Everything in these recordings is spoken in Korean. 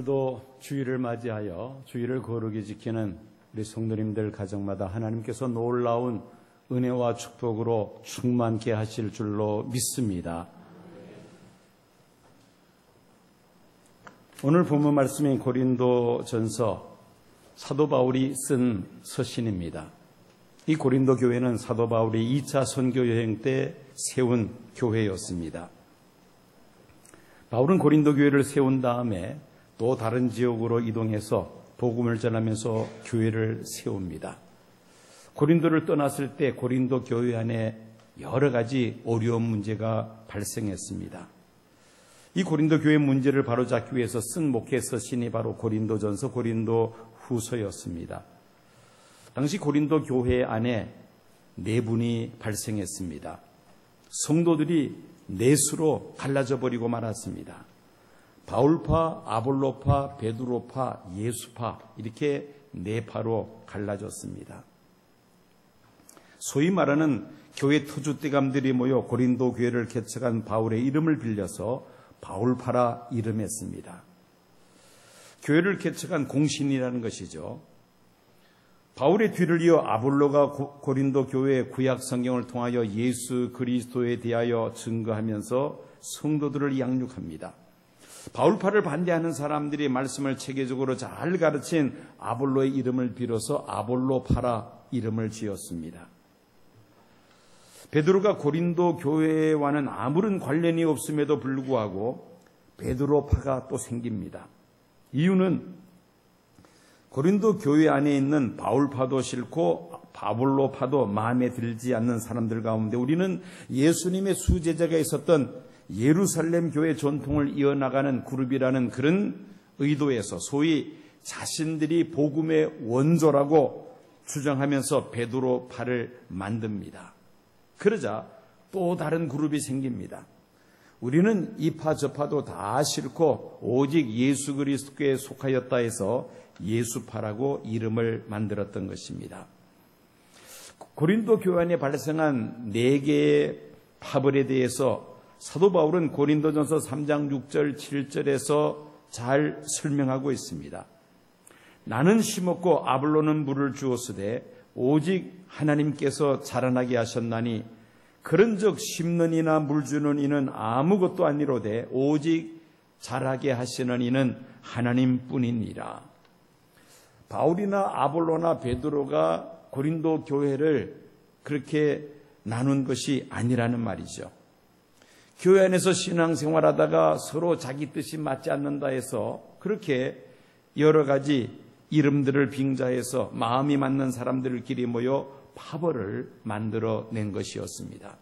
오늘도 주일을 맞이하여 주일을 거룩히 지키는 우리 성도님들 가정마다 하나님께서 놀라운 은혜와 축복으로 충만케 하실 줄로 믿습니다. 오늘 본문 말씀인 고린도전서 사도 바울이 쓴 서신입니다. 이 고린도 교회는 사도 바울이 2차 선교 여행 때 세운 교회였습니다. 바울은 고린도 교회를 세운 다음에 또 다른 지역으로 이동해서 복음을 전하면서 교회를 세웁니다. 고린도를 떠났을 때 고린도 교회 안에 여러 가지 어려운 문제가 발생했습니다. 이 고린도 교회 문제를 바로잡기 위해서 쓴 목회 서신이 바로 고린도전서, 고린도후서였습니다. 당시 고린도 교회 안에 내분이 발생했습니다. 성도들이 넷으로 갈라져 버리고 말았습니다. 바울파, 아볼로파, 베드로파, 예수파 이렇게 네 파로 갈라졌습니다. 소위 말하는 교회 터줏대감들이 모여 고린도 교회를 개척한 바울의 이름을 빌려서 바울파라 이름했습니다. 교회를 개척한 공신이라는 것이죠. 바울의 뒤를 이어 아볼로가 고린도 교회의 구약 성경을 통하여 예수 그리스도에 대하여 증거하면서 성도들을 양육합니다. 바울파를 반대하는 사람들이 말씀을 체계적으로 잘 가르친 아볼로의 이름을 빌어서 아볼로파라 이름을 지었습니다. 베드로가 고린도 교회와는 아무런 관련이 없음에도 불구하고 베드로파가 또 생깁니다. 이유는 고린도 교회 안에 있는 바울파도 싫고 아볼로파도 마음에 들지 않는 사람들 가운데 우리는 예수님의 수제자가 있었던 예루살렘 교회 전통을 이어나가는 그룹이라는 그런 의도에서 소위 자신들이 복음의 원조라고 주장하면서 베드로파를 만듭니다. 그러자 또 다른 그룹이 생깁니다. 우리는 이파 저파도 다 싫고 오직 예수 그리스도께 속하였다 해서 예수파라고 이름을 만들었던 것입니다. 고린도 교회 안에 발생한 4개의 파벌에 대해서 사도 바울은 고린도전서 3장 6절 7절에서 잘 설명하고 있습니다. 나는 심었고 아볼로는 물을 주었으되 오직 하나님께서 자라나게 하셨나니 그런즉 심는 이나 물 주는 이는 아무것도 아니로되 오직 자라게 하시는 이는 하나님뿐이니라. 바울이나 아볼로나 베드로가 고린도 교회를 그렇게 나눈 것이 아니라는 말이죠. 교회 안에서 신앙생활하다가 서로 자기 뜻이 맞지 않는다 해서 그렇게 여러 가지 이름들을 빙자해서 마음이 맞는 사람들끼리 모여 파벌을 만들어낸 것이었습니다.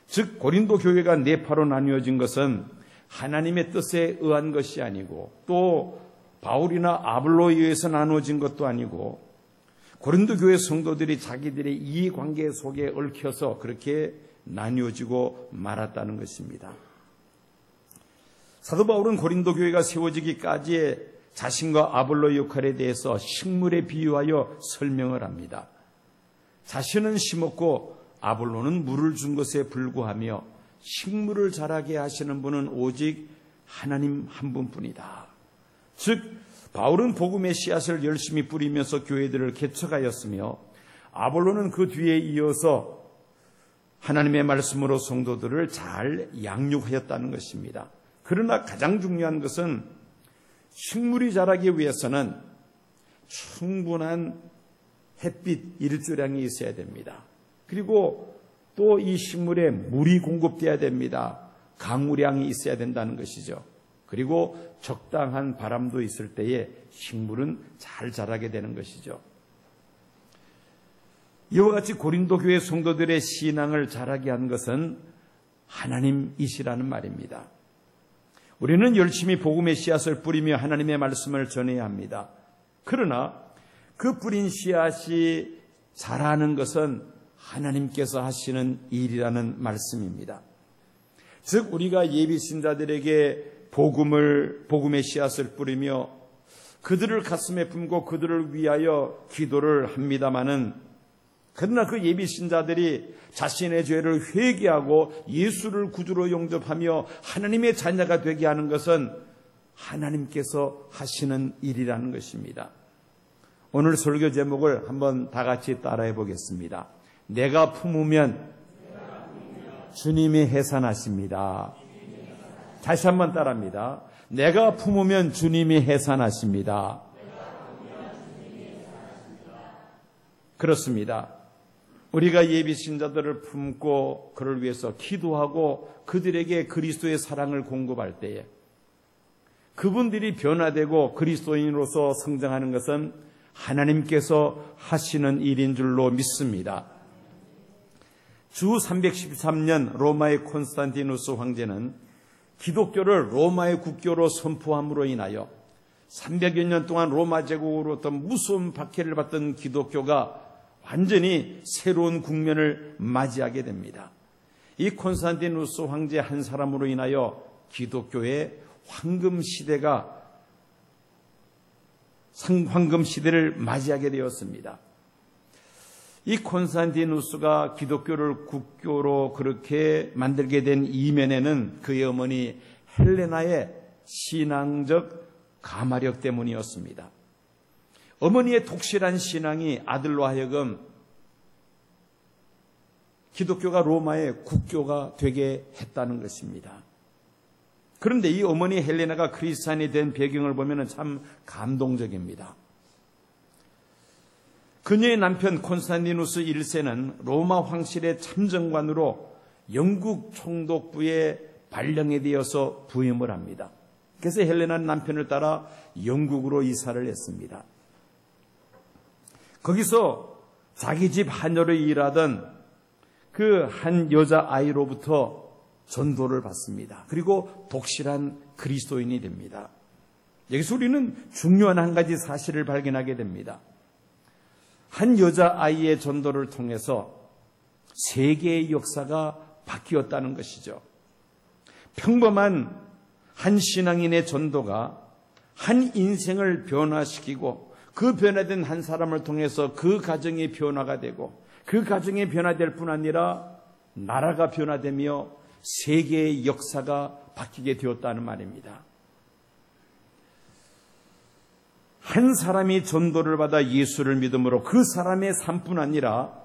즉 고린도 교회가 4파로 나뉘어진 것은 하나님의 뜻에 의한 것이 아니고 또 바울이나 아볼로에 의해서 나누어진 것도 아니고 고린도 교회 성도들이 자기들의 이해관계 속에 얽혀서 그렇게 나뉘어지고 말았다는 것입니다. 사도 바울은 고린도 교회가 세워지기까지의 자신과 아볼로의 역할에 대해서 식물에 비유하여 설명을 합니다. 자신은 심었고 아볼로는 물을 준 것에 불구하며 식물을 자라게 하시는 분은 오직 하나님 한 분뿐이다. 즉 바울은 복음의 씨앗을 열심히 뿌리면서 교회들을 개척하였으며 아볼로는 그 뒤에 이어서 하나님의 말씀으로 성도들을 잘 양육하였다는 것입니다. 그러나 가장 중요한 것은 식물이 자라기 위해서는 충분한 햇빛 일조량이 있어야 됩니다. 그리고 또 이 식물에 물이 공급돼야 됩니다. 강우량이 있어야 된다는 것이죠. 그리고 적당한 바람도 있을 때에 식물은 잘 자라게 되는 것이죠. 이와 같이 고린도 교회 성도들의 신앙을 자라게 한 것은 하나님이시라는 말입니다. 우리는 열심히 복음의 씨앗을 뿌리며 하나님의 말씀을 전해야 합니다. 그러나 그 뿌린 씨앗이 자라는 것은 하나님께서 하시는 일이라는 말씀입니다. 즉 우리가 예비신자들에게 복음의 씨앗을 뿌리며 그들을 가슴에 품고 그들을 위하여 기도를 합니다마는 그러나 그 예비신자들이 자신의 죄를 회개하고 예수를 구주로 영접하며 하나님의 자녀가 되게 하는 것은 하나님께서 하시는 일이라는 것입니다. 오늘 설교 제목을 한번 다 같이 따라해 보겠습니다. 내가 품으면 주님이 해산하십니다. 다시 한번 따라합니다. 내가 품으면 주님이 해산하십니다. 그렇습니다. 우리가 예비신자들을 품고 그를 위해서 기도하고 그들에게 그리스도의 사랑을 공급할 때에 그분들이 변화되고 그리스도인으로서 성장하는 것은 하나님께서 하시는 일인 줄로 믿습니다. 주 313년 로마의 콘스탄티누스 황제는 기독교를 로마의 국교로 선포함으로 인하여 300여 년 동안 로마 제국으로부터 무서운 박해를 받던 기독교가 완전히 새로운 국면을 맞이하게 됩니다. 이 콘스탄티누스 황제 한 사람으로 인하여 기독교의 황금 시대를 맞이하게 되었습니다. 이 콘스탄티누스가 기독교를 국교로 그렇게 만들게 된 이면에는 그의 어머니 헬레나의 신앙적 가마력 때문이었습니다. 어머니의 독실한 신앙이 아들로 하여금 기독교가 로마의 국교가 되게 했다는 것입니다. 그런데 이 어머니 헬레나가 크리스찬이 된 배경을 보면 참 감동적입니다. 그녀의 남편 콘스탄티누스 1세는 로마 황실의 참정관으로 영국 총독부의 발령에 되어서 부임을 합니다. 그래서 헬레나는 남편을 따라 영국으로 이사를 했습니다. 거기서 자기 집 하녀로 일하던 그 한 여자아이로부터 전도를 받습니다. 그리고 독실한 그리스도인이 됩니다. 여기서 우리는 중요한 한 가지 사실을 발견하게 됩니다. 한 여자아이의 전도를 통해서 세계의 역사가 바뀌었다는 것이죠. 평범한 한 신앙인의 전도가 한 인생을 변화시키고 그 변화된 한 사람을 통해서 그 가정이 변화가 되고 그 가정이 변화될 뿐 아니라 나라가 변화되며 세계의 역사가 바뀌게 되었다는 말입니다. 한 사람이 전도를 받아 예수를 믿음으로 그 사람의 삶뿐 아니라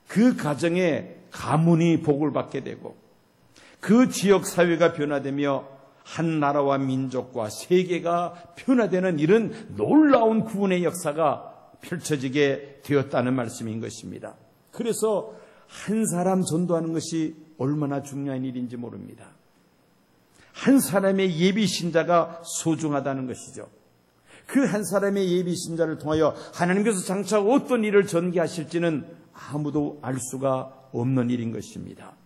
그 가정의 가문이 복을 받게 되고 그 지역 사회가 변화되며 한 나라와 민족과 세계가 변화되는 이런 놀라운 구원의 역사가 펼쳐지게 되었다는 말씀인 것입니다. 그래서 한 사람 전도하는 것이 얼마나 중요한 일인지 모릅니다. 한 사람의 예비 신자가 소중하다는 것이죠. 그 한 사람의 예비 신자를 통하여 하나님께서 장차 어떤 일을 전개하실지는 아무도 알 수가 없는 일인 것입니다.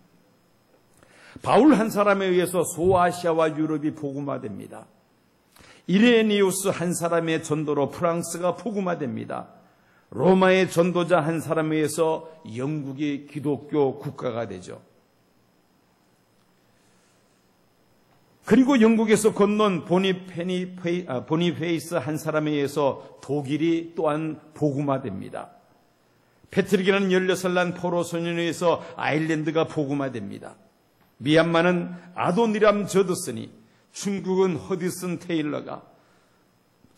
바울 한 사람에 의해서 소아시아와 유럽이 복음화됩니다. 이레니우스 한 사람의 전도로 프랑스가 복음화됩니다. 로마의 전도자 한 사람에 의해서 영국이 기독교 국가가 되죠. 그리고 영국에서 건넌 보니페이스 한 사람에 의해서 독일이 또한 복음화됩니다. 페트릭이라는 16살 포로 소년에 의해서 아일랜드가 복음화됩니다. 미얀마는 아도니람 저드슨이, 중국은 허디슨 테일러가,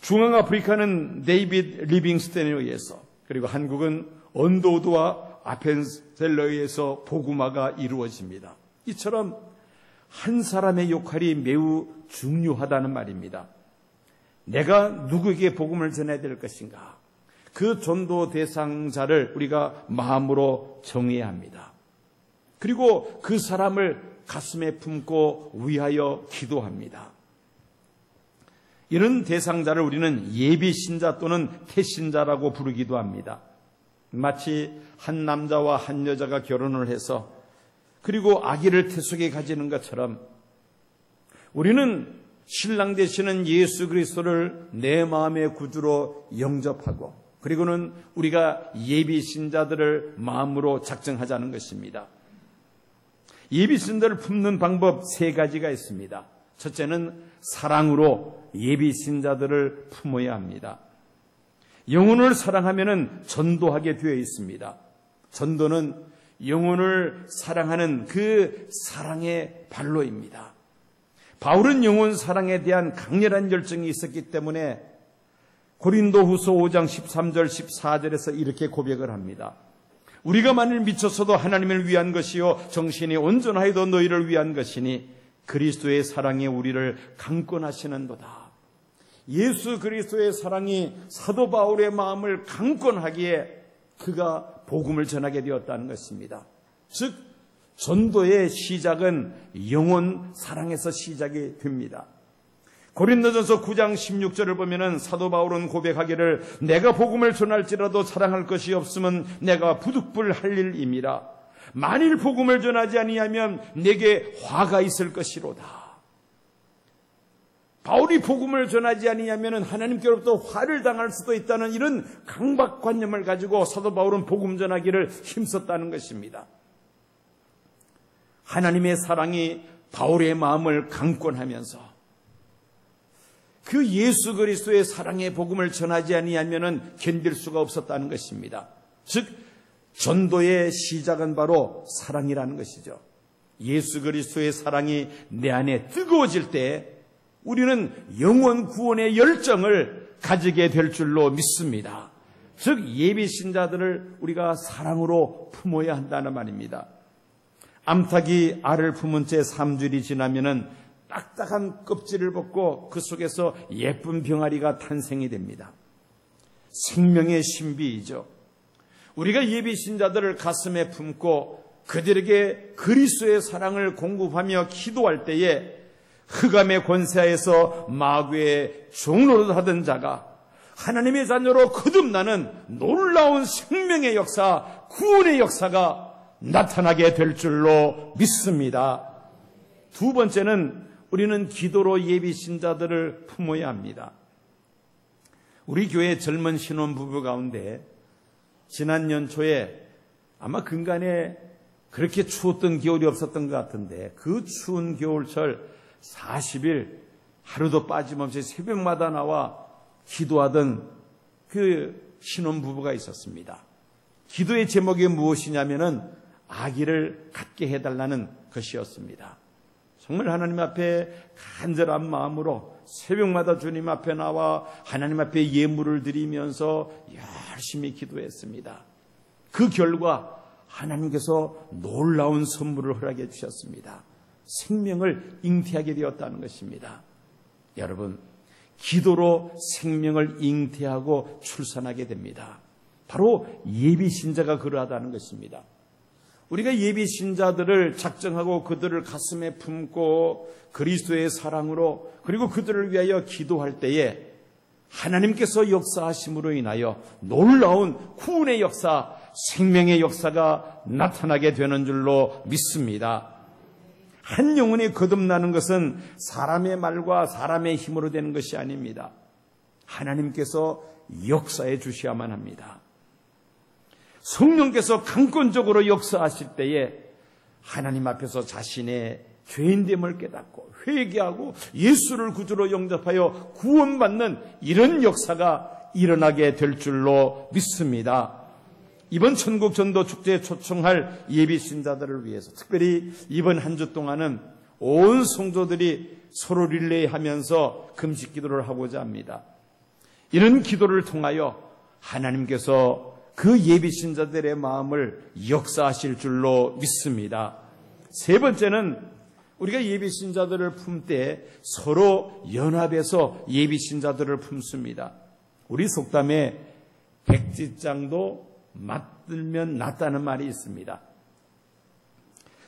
중앙아프리카는 데이비드 리빙스턴에 의해서, 그리고 한국은 언도우드와 아펜셀러에 의해서 복음화가 이루어집니다. 이처럼 한 사람의 역할이 매우 중요하다는 말입니다. 내가 누구에게 복음을 전해야 될 것인가? 그 전도 대상자를 우리가 마음으로 정해야 합니다. 그리고 그 사람을 가슴에 품고 위하여 기도합니다. 이런 대상자를 우리는 예비신자 또는 태신자라고 부르기도 합니다. 마치 한 남자와 한 여자가 결혼을 해서 그리고 아기를 태속에 가지는 것처럼 우리는 신랑 되시는 예수 그리스도를 내 마음의 구주로 영접하고 그리고는 우리가 예비신자들을 마음으로 작정하자는 것입니다. 예비신자를 품는 방법 3가지가 있습니다. 첫째는 사랑으로 예비신자들을 품어야 합니다. 영혼을 사랑하면 전도하게 되어 있습니다. 전도는 영혼을 사랑하는 그 사랑의 발로입니다. 바울은 영혼 사랑에 대한 강렬한 열정이 있었기 때문에 고린도후서 5장 13절 14절에서 이렇게 고백을 합니다. 우리가 만일 미쳤어도 하나님을 위한 것이요 정신이 온전하여도 너희를 위한 것이니 그리스도의 사랑이 우리를 강권하시는도다. 예수 그리스도의 사랑이 사도 바울의 마음을 강권하기에 그가 복음을 전하게 되었다는 것입니다. 즉 전도의 시작은 영혼 사랑에서 시작이 됩니다. 고린도전서 9장 16절을 보면은 사도 바울은 고백하기를 내가 복음을 전할지라도 사랑할 것이 없으면 내가 부득불할 일임이라. 만일 복음을 전하지 아니하면 내게 화가 있을 것이로다. 바울이 복음을 전하지 아니하면 하나님께로부터 화를 당할 수도 있다는 이런 강박관념을 가지고 사도 바울은 복음 전하기를 힘썼다는 것입니다. 하나님의 사랑이 바울의 마음을 강권하면서 그 예수 그리스도의 사랑의 복음을 전하지 아니하면 견딜 수가 없었다는 것입니다. 즉 전도의 시작은 바로 사랑이라는 것이죠. 예수 그리스도의 사랑이 내 안에 뜨거워질 때 우리는 영원 구원의 열정을 가지게 될 줄로 믿습니다. 즉 예비 신자들을 우리가 사랑으로 품어야 한다는 말입니다. 암탉이 알을 품은 채 3주일이 지나면은 딱딱한 껍질을 벗고 그 속에서 예쁜 병아리가 탄생이 됩니다. 생명의 신비이죠. 우리가 예비 신자들을 가슴에 품고 그들에게 그리스도의 사랑을 공급하며 기도할 때에 흑암의 권세하에서 마귀의 종로를 하던 자가 하나님의 자녀로 거듭나는 놀라운 생명의 역사, 구원의 역사가 나타나게 될 줄로 믿습니다. 두 번째는 우리는 기도로 예비 신자들을 품어야 합니다. 우리 교회 젊은 신혼부부 가운데 지난 연초에 아마 근간에 그렇게 추웠던 겨울이 없었던 것 같은데 그 추운 겨울철 40일 하루도 빠짐없이 새벽마다 나와 기도하던 그 신혼부부가 있었습니다. 기도의 제목이 무엇이냐면은 아기를 갖게 해달라는 것이었습니다. 정말 하나님 앞에 간절한 마음으로 새벽마다 주님 앞에 나와 하나님 앞에 예물을 드리면서 열심히 기도했습니다. 그 결과 하나님께서 놀라운 선물을 허락해 주셨습니다. 생명을 잉태하게 되었다는 것입니다. 여러분, 기도로 생명을 잉태하고 출산하게 됩니다. 바로 예비 신자가 그러하다는 것입니다. 우리가 예비 신자들을 작정하고 그들을 가슴에 품고 그리스도의 사랑으로 그리고 그들을 위하여 기도할 때에 하나님께서 역사하심으로 인하여 놀라운 구원의 역사, 생명의 역사가 나타나게 되는 줄로 믿습니다. 한 영혼이 거듭나는 것은 사람의 말과 사람의 힘으로 되는 것이 아닙니다. 하나님께서 역사해 주셔야만 합니다. 성령께서 강권적으로 역사하실 때에 하나님 앞에서 자신의 죄인됨을 깨닫고 회개하고 예수를 구주로 영접하여 구원받는 이런 역사가 일어나게 될 줄로 믿습니다. 이번 천국 전도 축제에 초청할 예비 신자들을 위해서 특별히 이번 한 주 동안은 온 성도들이 서로 릴레이하면서 금식 기도를 하고자 합니다. 이런 기도를 통하여 하나님께서 그 예비 신자들의 마음을 역사하실 줄로 믿습니다. 세 번째는 우리가 예비 신자들을 품 때 서로 연합해서 예비 신자들을 품습니다. 우리 속담에 백지장도 맞들면 낫다는 말이 있습니다.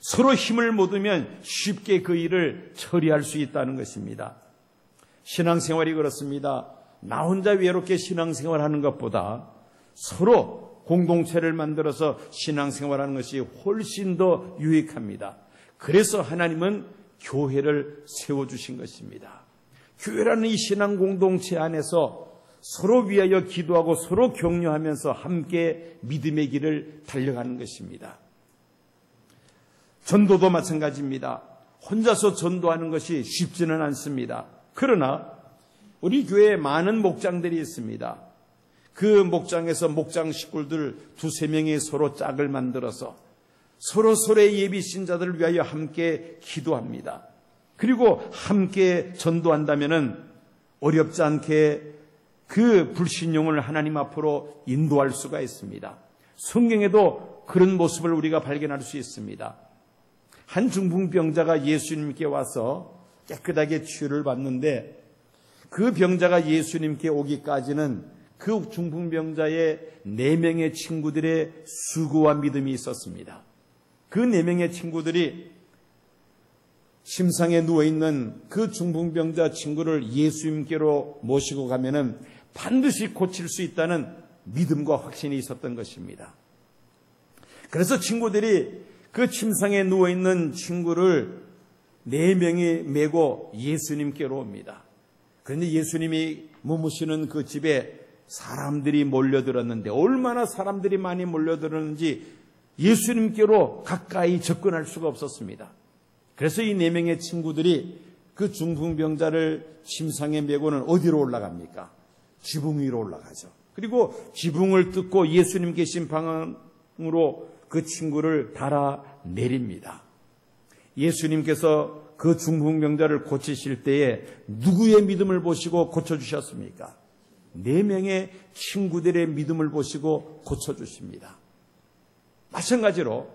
서로 힘을 모으면 쉽게 그 일을 처리할 수 있다는 것입니다. 신앙생활이 그렇습니다. 나 혼자 외롭게 신앙생활하는 것보다 서로 공동체를 만들어서 신앙생활하는 것이 훨씬 더 유익합니다. 그래서 하나님은 교회를 세워주신 것입니다. 교회라는 이 신앙 공동체 안에서 서로 위하여 기도하고 서로 격려하면서 함께 믿음의 길을 달려가는 것입니다. 전도도 마찬가지입니다. 혼자서 전도하는 것이 쉽지는 않습니다. 그러나 우리 교회에 많은 목장들이 있습니다. 그 목장에서 목장 식구들 2-3명이 서로 짝을 만들어서 서로의 예비 신자들을 위하여 함께 기도합니다. 그리고 함께 전도한다면은 어렵지 않게 그 불신용을 하나님 앞으로 인도할 수가 있습니다. 성경에도 그런 모습을 우리가 발견할 수 있습니다. 한 중풍병자가 예수님께 와서 깨끗하게 치유를 받는데 그 병자가 예수님께 오기까지는 그 중풍병자의 4명의 친구들의 수고와 믿음이 있었습니다. 그 4명의 친구들이 침상에 누워있는 그 중풍병자 친구를 예수님께로 모시고 가면은 반드시 고칠 수 있다는 믿음과 확신이 있었던 것입니다. 그래서 친구들이 그 침상에 누워있는 친구를 4명이 메고 예수님께로 옵니다. 그런데 예수님이 머무시는 그 집에 사람들이 몰려들었는데 얼마나 사람들이 많이 몰려들었는지 예수님께로 가까이 접근할 수가 없었습니다. 그래서 이 4명의 친구들이 그 중풍병자를 침상에 메고는 어디로 올라갑니까? 지붕 위로 올라가죠. 그리고 지붕을 뜯고 예수님 계신 방향으로 그 친구를 달아 내립니다. 예수님께서 그 중풍병자를 고치실 때에 누구의 믿음을 보시고 고쳐주셨습니까? 4명의 친구들의 믿음을 보시고 고쳐주십니다. 마찬가지로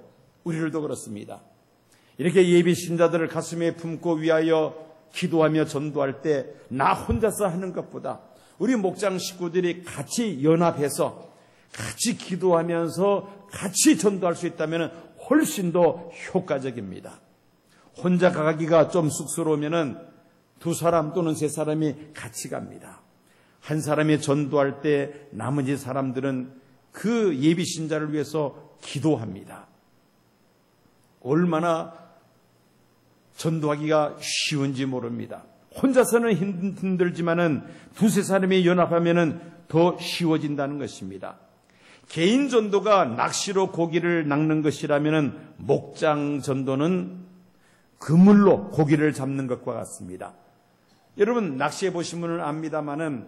우리들도 그렇습니다. 이렇게 예비 신자들을 가슴에 품고 위하여 기도하며 전도할 때 나 혼자서 하는 것보다 우리 목장 식구들이 같이 연합해서 같이 기도하면서 같이 전도할 수 있다면 훨씬 더 효과적입니다. 혼자 가기가 좀 쑥스러우면 2사람 또는 3사람이 같이 갑니다. 한 사람이 전도할 때 나머지 사람들은 그 예비 신자를 위해서 기도합니다. 얼마나 전도하기가 쉬운지 모릅니다. 혼자서는 힘들지만은 2-3사람이 연합하면은 더 쉬워진다는 것입니다. 개인 전도가 낚시로 고기를 낚는 것이라면은 목장 전도는 그물로 고기를 잡는 것과 같습니다. 여러분 낚시해 보신 분은 압니다마는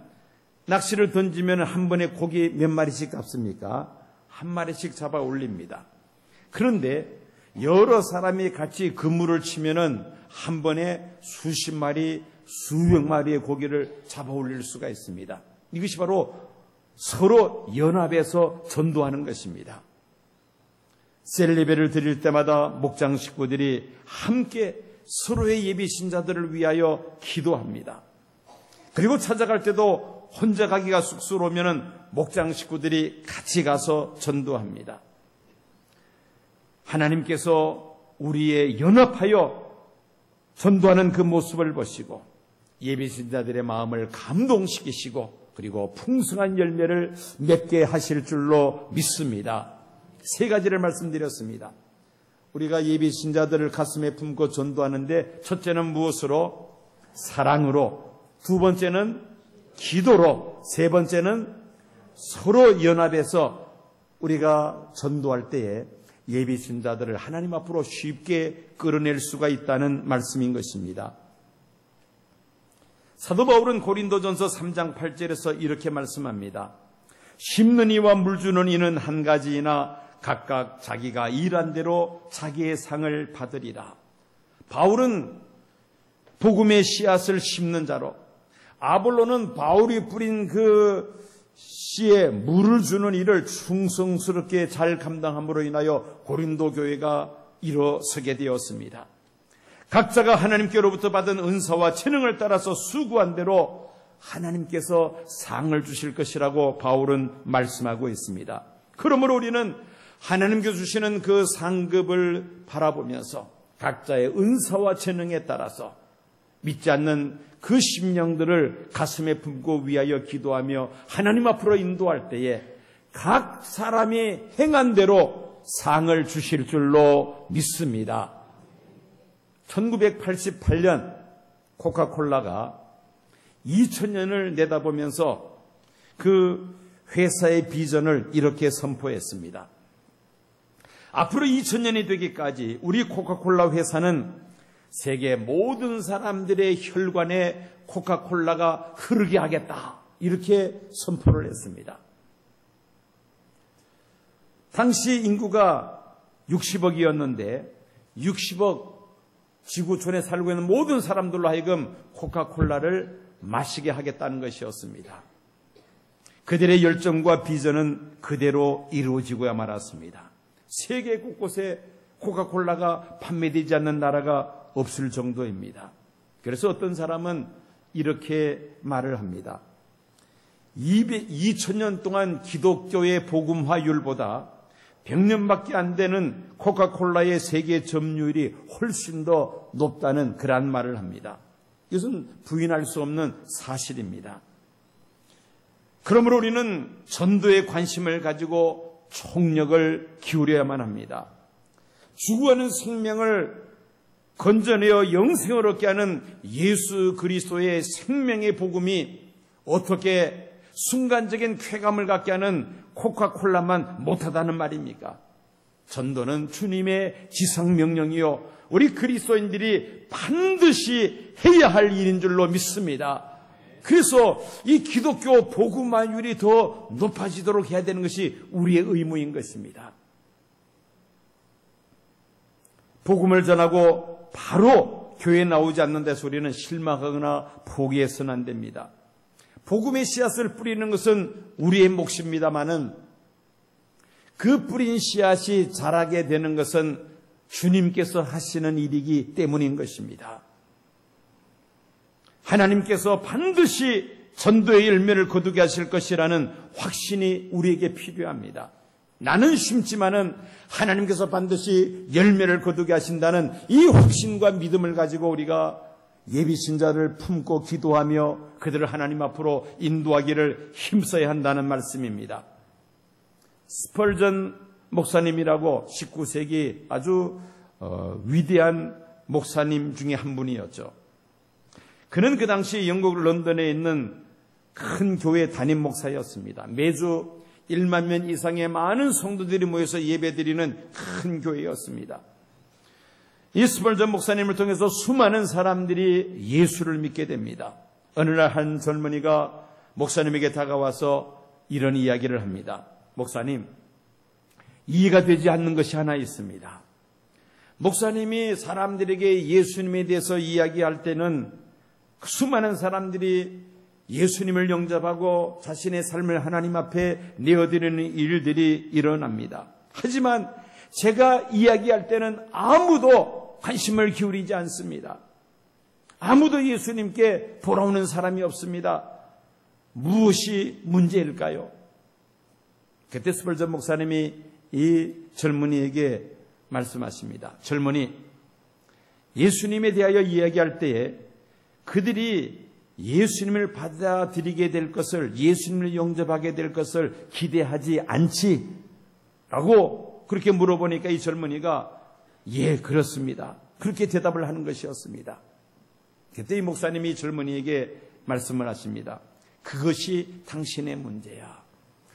낚시를 던지면 한 번에 고기 몇 마리씩 잡습니까? 한 마리씩 잡아 올립니다. 그런데 여러 사람이 같이 그물을 치면은 한 번에 수십 마리, 수백 마리의 고기를 잡아 올릴 수가 있습니다. 이것이 바로 서로 연합해서 전도하는 것입니다. 셀리베를 드릴 때마다 목장 식구들이 함께 서로의 예비 신자들을 위하여 기도합니다. 그리고 찾아갈 때도 혼자 가기가 쑥스러우면 목장 식구들이 같이 가서 전도합니다. 하나님께서 우리의 연합하여 전도하는 그 모습을 보시고 예비 신자들의 마음을 감동시키시고 그리고 풍성한 열매를 맺게 하실 줄로 믿습니다. 3가지를 말씀드렸습니다. 우리가 예비 신자들을 가슴에 품고 전도하는데 첫째는 무엇으로? 사랑으로, 2번째는 기도로, 3번째는 서로 연합해서 우리가 전도할 때에 예비 신자들을 하나님 앞으로 쉽게 끌어낼 수가 있다는 말씀인 것입니다. 사도 바울은 고린도전서 3장 8절에서 이렇게 말씀합니다. 심는 이와 물 주는 이는 한 가지이나 각각 자기가 일한 대로 자기의 상을 받으리라. 바울은 복음의 씨앗을 심는 자로, 아볼로는 바울이 뿌린 그 씨에 물을 주는 일을 충성스럽게 잘 감당함으로 인하여 고린도 교회가 일어서게 되었습니다. 각자가 하나님께로부터 받은 은사와 재능을 따라서 수고한 대로 하나님께서 상을 주실 것이라고 바울은 말씀하고 있습니다. 그러므로 우리는 하나님께서 주시는 그 상급을 바라보면서 각자의 은사와 재능에 따라서 믿지 않는 그 심령들을 가슴에 품고 위하여 기도하며 하나님 앞으로 인도할 때에 각 사람이 행한 대로 상을 주실 줄로 믿습니다. 1988년 코카콜라가 2000년을 내다보면서 그 회사의 비전을 이렇게 선포했습니다. 앞으로 2000년이 되기까지 우리 코카콜라 회사는 세계 모든 사람들의 혈관에 코카콜라가 흐르게 하겠다. 이렇게 선포를 했습니다. 당시 인구가 60억이었는데 60억 지구촌에 살고 있는 모든 사람들로 하여금 코카콜라를 마시게 하겠다는 것이었습니다. 그들의 열정과 비전은 그대로 이루어지고야 말았습니다. 세계 곳곳에 코카콜라가 판매되지 않는 나라가 없을 정도입니다. 그래서 어떤 사람은 이렇게 말을 합니다. 2000년 동안 기독교의 복음화율보다 100년밖에 안 되는 코카콜라의 세계 점유율이 훨씬 더 높다는 그런 말을 합니다. 이것은 부인할 수 없는 사실입니다. 그러므로 우리는 전도에 관심을 가지고 총력을 기울여야만 합니다. 죽어가는 생명을 건져내어 영생을 얻게 하는 예수 그리스도의 생명의 복음이 어떻게 순간적인 쾌감을 갖게 하는 코카콜라만 못하다는 말입니까? 전도는 주님의 지상명령이요 우리 그리스도인들이 반드시 해야 할 일인 줄로 믿습니다. 그래서 이 기독교 복음화율이 더 높아지도록 해야 되는 것이 우리의 의무인 것입니다. 복음을 전하고 바로 교회에 나오지 않는 데서 우리는 실망하거나 포기해서는 안 됩니다. 복음의 씨앗을 뿌리는 것은 우리의 몫입니다마는 그 뿌린 씨앗이 자라게 되는 것은 주님께서 하시는 일이기 때문인 것입니다. 하나님께서 반드시 전도의 열매를 거두게 하실 것이라는 확신이 우리에게 필요합니다. 나는 심지만은 하나님께서 반드시 열매를 거두게 하신다는 이 확신과 믿음을 가지고 우리가 예비신자를 품고 기도하며 그들을 하나님 앞으로 인도하기를 힘써야 한다는 말씀입니다. 스펄전 목사님이라고 19세기 아주 위대한 목사님 중에 한 분이었죠. 그는 그 당시 영국 런던에 있는 큰 교회 담임 목사였습니다. 매주 1만 명 이상의 많은 성도들이 모여서 예배드리는 큰 교회였습니다. 이 스펄전 목사님을 통해서 수많은 사람들이 예수를 믿게 됩니다. 어느 날 한 젊은이가 목사님에게 다가와서 이런 이야기를 합니다. 목사님, 이해가 되지 않는 것이 하나 있습니다. 목사님이 사람들에게 예수님에 대해서 이야기할 때는 수많은 사람들이 예수님을 영접하고 자신의 삶을 하나님 앞에 내어드리는 일들이 일어납니다. 하지만 제가 이야기할 때는 아무도 관심을 기울이지 않습니다. 아무도 예수님께 돌아오는 사람이 없습니다. 무엇이 문제일까요? 그때 스펄전 목사님이 이 젊은이에게 말씀하십니다. 젊은이, 예수님에 대하여 이야기할 때에 그들이 예수님을 받아들이게 될 것을, 예수님을 영접하게 될 것을 기대하지 않지? 라고 그렇게 물어보니까 이 젊은이가 예, 그렇습니다. 그렇게 대답을 하는 것이었습니다. 그때 이 목사님이 젊은이에게 말씀을 하십니다. 그것이 당신의 문제야.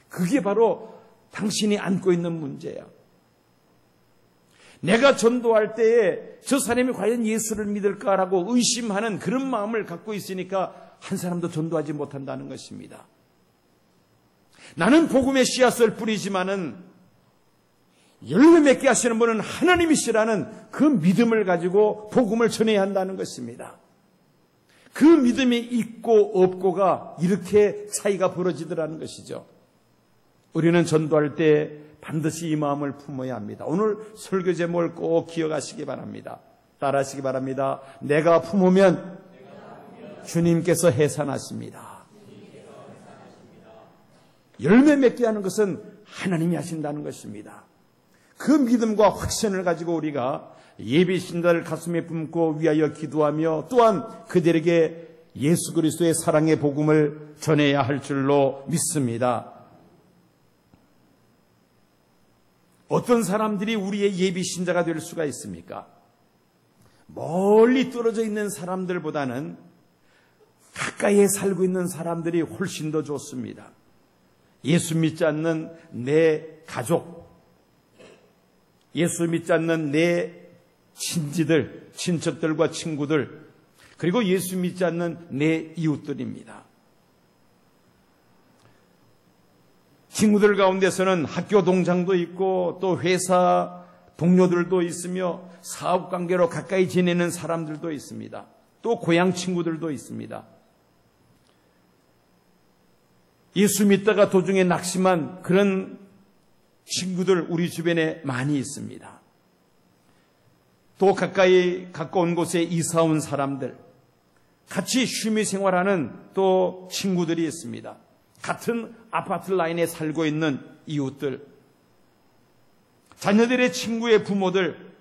그게 바로 당신이 안고 있는 문제야. 내가 전도할 때에 저 사람이 과연 예수를 믿을까라고 의심하는 그런 마음을 갖고 있으니까 한 사람도 전도하지 못한다는 것입니다. 나는 복음의 씨앗을 뿌리지만은 열매 맺게 하시는 분은 하나님이시라는 그 믿음을 가지고 복음을 전해야 한다는 것입니다. 그 믿음이 있고 없고가 이렇게 차이가 벌어지더라는 것이죠. 우리는 전도할 때 반드시 이 마음을 품어야 합니다. 오늘 설교 제목을 꼭 기억하시기 바랍니다. 따라하시기 바랍니다. 내가 품으면 주님께서 해산하십니다. 열매 맺게 하는 것은 하나님이 하신다는 것입니다. 그 믿음과 확신을 가지고 우리가 예비신자를 가슴에 품고 위하여 기도하며 또한 그들에게 예수 그리스도의 사랑의 복음을 전해야 할 줄로 믿습니다. 어떤 사람들이 우리의 예비신자가 될 수가 있습니까? 멀리 떨어져 있는 사람들보다는 가까이에 살고 있는 사람들이 훨씬 더 좋습니다. 예수 믿지 않는 내 가족, 예수 믿지 않는 내 친지들, 친척들과 친구들, 그리고 예수 믿지 않는 내 이웃들입니다. 친구들 가운데서는 학교 동창도 있고 또 회사 동료들도 있으며 사업관계로 가까이 지내는 사람들도 있습니다. 또 고향 친구들도 있습니다. 예수 믿다가 도중에 낙심한 그런 친구들 우리 주변에 많이 있습니다. 또 가까운 곳에 이사 온 사람들, 같이 취미 생활하는 또 친구들이 있습니다. 같은 아파트 라인에 살고 있는 이웃들, 자녀들의 친구의 부모들,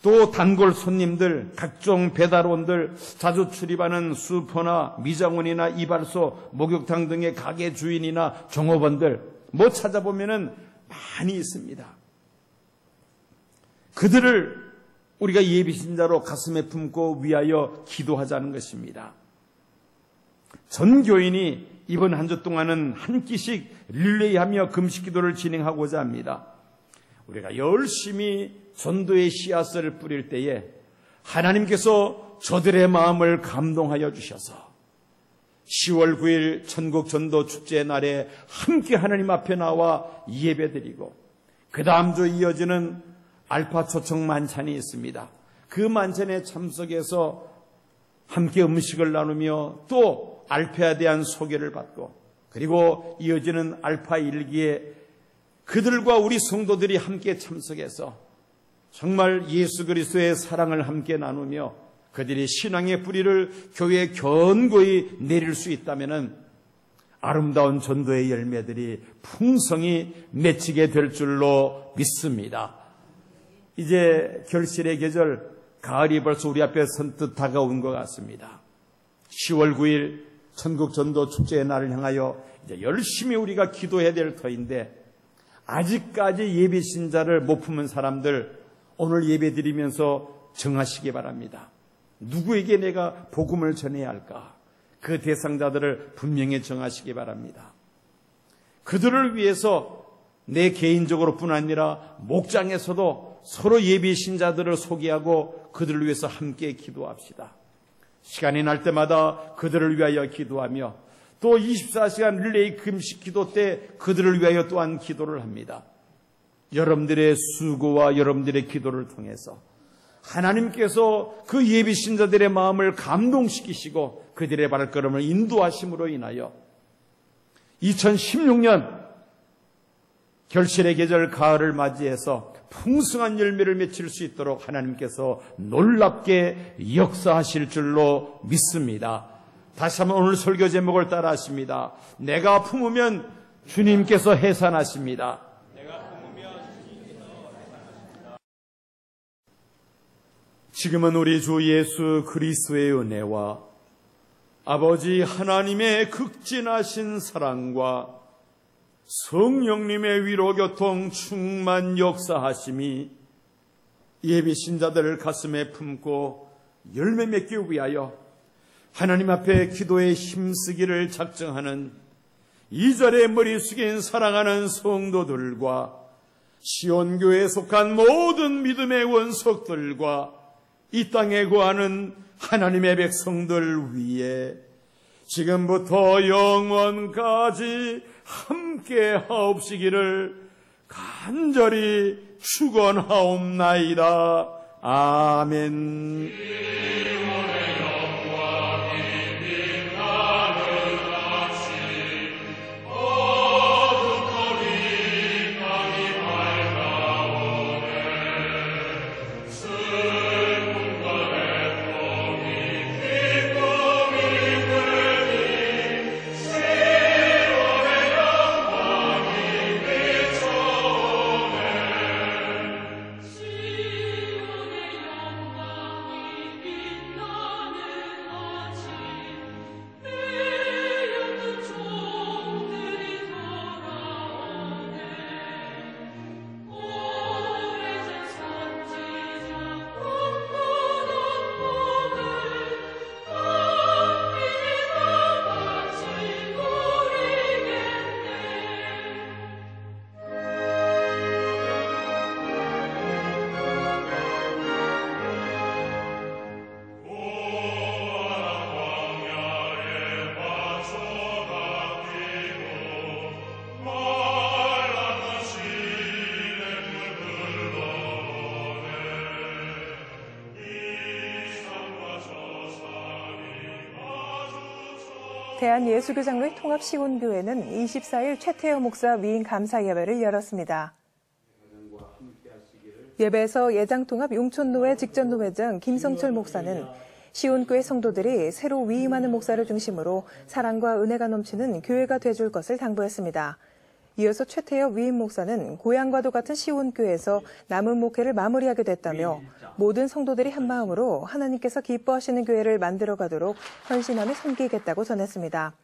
또 단골 손님들, 각종 배달원들, 자주 출입하는 슈퍼나 미장원이나 이발소, 목욕탕 등의 가게 주인이나 종업원들, 찾아보면은 많이 있습니다. 그들을 우리가 예비신자로 가슴에 품고 위하여 기도하자는 것입니다. 전 교인이 이번 한 주 동안은 한 끼씩 릴레이하며 금식 기도를 진행하고자 합니다. 우리가 열심히 전도의 씨앗을 뿌릴 때에 하나님께서 저들의 마음을 감동하여 주셔서 10월 9일 천국 전도 축제의 날에 함께 하나님 앞에 나와 예배드리고 그 다음 주 이어지는 알파 초청 만찬이 있습니다. 그 만찬에 참석해서 함께 음식을 나누며 또 알파에 대한 소개를 받고 그리고 이어지는 알파 일기에 그들과 우리 성도들이 함께 참석해서 정말 예수 그리스도의 사랑을 함께 나누며 그들이 신앙의 뿌리를 교회에 견고히 내릴 수 있다면 아름다운 전도의 열매들이 풍성히 맺히게 될 줄로 믿습니다. 이제 결실의 계절, 가을이 벌써 우리 앞에 선뜻 다가온 것 같습니다. 10월 9일 천국 전도 축제의 날을 향하여 이제 열심히 우리가 기도해야 될 터인데 아직까지 예배 신자를 못 품은 사람들 오늘 예배 드리면서 정하시기 바랍니다. 누구에게 내가 복음을 전해야 할까? 그 대상자들을 분명히 정하시기 바랍니다. 그들을 위해서 내 개인적으로 뿐 아니라 목장에서도 서로 예배 신자들을 소개하고 그들을 위해서 함께 기도합시다. 시간이 날 때마다 그들을 위하여 기도하며 또 24시간 릴레이 금식 기도 때 그들을 위하여 또한 기도를 합니다. 여러분들의 수고와 여러분들의 기도를 통해서 하나님께서 그 예비 신자들의 마음을 감동시키시고 그들의 발걸음을 인도하심으로 인하여 2016년 결실의 계절 가을을 맞이해서 풍성한 열매를 맺힐 수 있도록 하나님께서 놀랍게 역사하실 줄로 믿습니다. 다시 한번 오늘 설교 제목을 따라 하십니다. 내가 품으면 주님께서 해산하십니다. 지금은 우리 주 예수 그리스도의 은혜와 아버지 하나님의 극진하신 사랑과 성령님의 위로교통 충만 역사하심이 예비 신자들을 가슴에 품고 열매 맺기 위하여 하나님 앞에 기도에 힘쓰기를 작정하는 이 자리에 머리 숙인 사랑하는 성도들과 시온교회에 속한 모든 믿음의 원석들과 이 땅에 거하는 하나님의 백성들 위에 지금부터 영원까지 함께 하옵시기를 간절히 축원하옵나이다. 아멘. 대한예수교장로회 통합시온교회는 24일 최태호 목사 위임 감사 예배를 열었습니다. 예배에서 예장통합 용촌노회 직전노회장 김성철 목사는 시온교회 성도들이 새로 위임하는 목사를 중심으로 사랑과 은혜가 넘치는 교회가 돼줄 것을 당부했습니다. 이어서 최태호 위임 목사는 고향과도 같은 시온교회에서 남은 목회를 마무리하게 됐다며 모든 성도들이 한마음으로 하나님께서 기뻐하시는 교회를 만들어가도록 헌신하며 섬기겠다고 전했습니다.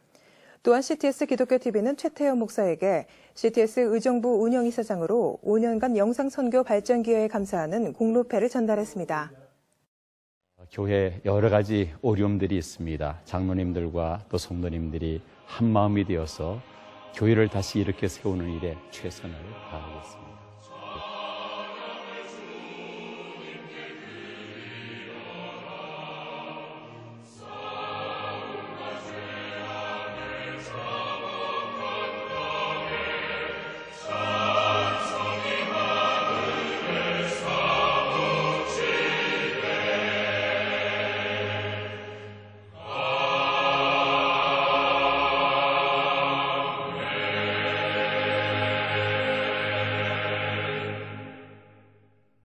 또한 CTS 기독교TV는 최태호 목사에게 CTS 의정부 운영이사장으로 5년간 영상선교 발전 기회에 감사하는 공로패를 전달했습니다. 교회에 여러 가지 어려움들이 있습니다. 장로님들과 또 성도님들이 한마음이 되어서 교회를 다시 이렇게 세우는 일에 최선을 다하겠습니다.